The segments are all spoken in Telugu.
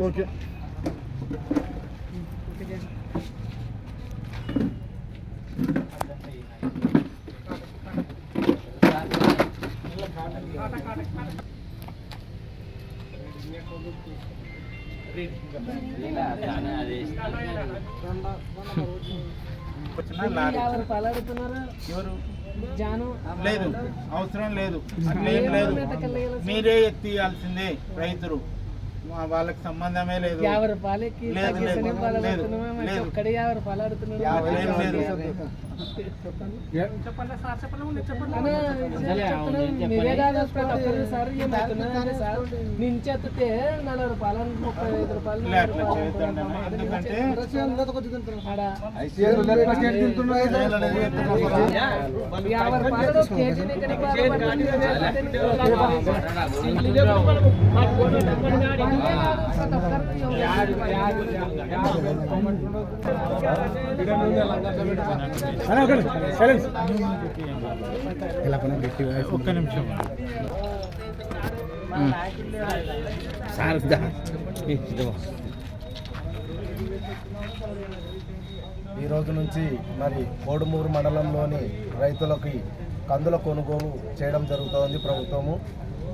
ఓకే లేదు, అవసరం లేదు, అట్లేం లేదు. మీరే ఎత్తియాల్సిందే రైతులు, వాళ్ళకి సంబంధమే లేదు. నించెత్తితే 40 రూపాయలు 35 రూపాయలు ఎందుకంటే 50 రూపాయలు ఒక్క నిమిషం ఈ రోజు నుంచి మరి కోడుమూరు మండలంలోని రైతులకి కందుల కొనుగోలు చేయడం జరుగుతోంది ప్రభుత్వము.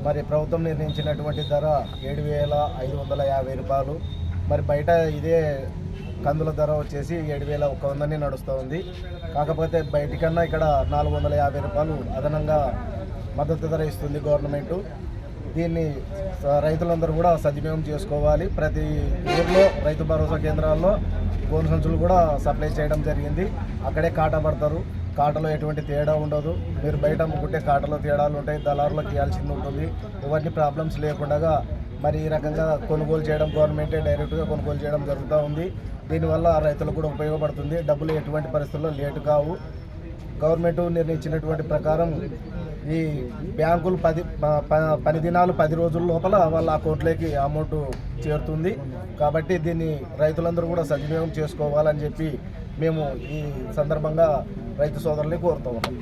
మరి ప్రభుత్వం నిర్ణయించినటువంటి ధర 7,550 రూపాయలు. మరి బయట ఇదే కందుల ధర వచ్చేసి 7,100 నడుస్తూ ఉంది. కాకపోతే బయటికన్నా ఇక్కడ 450 రూపాయలు అదనంగా మద్దతు ధర ఇస్తుంది గవర్నమెంటు. దీన్ని రైతులందరూ కూడా సద్వినియోగం చేసుకోవాలి. ప్రతి ఊర్లో రైతు భరోసా కేంద్రాల్లో గోను సంచులు కూడా సప్లై చేయడం జరిగింది. అక్కడే కాటా పడతారు, కాటలో ఎటువంటి తేడా ఉండదు. మీరు బయట అమ్ముకుంటే కాటలో తేడాలు ఉంటాయి, దళారులకు ఇవ్వాల్సింది ఉంటుంది. ఇవన్నీ ప్రాబ్లమ్స్ లేకుండా మరి ఈ రకంగా కొనుగోలు చేయడం గవర్నమెంటే డైరెక్ట్గా కొనుగోలు చేయడం జరుగుతూ ఉంది. దీనివల్ల రైతులకు కూడా ఉపయోగపడుతుంది. డబ్బులు ఎటువంటి పరిస్థితుల్లో లేటు కావు. గవర్నమెంట్ నిర్ణయించినటువంటి ప్రకారం ఈ బ్యాంకులు 10 దినాలు 10 రోజుల లోపల వాళ్ళ అకౌంట్లోకి అమౌంట్ చేరుతుంది. కాబట్టి దీన్ని రైతులందరూ కూడా సద్వినియోగం చేసుకోవాలని చెప్పి మేము ఈ సందర్భంగా రైతు సోదరుల్ని కోరుతూ ఉన్నాం.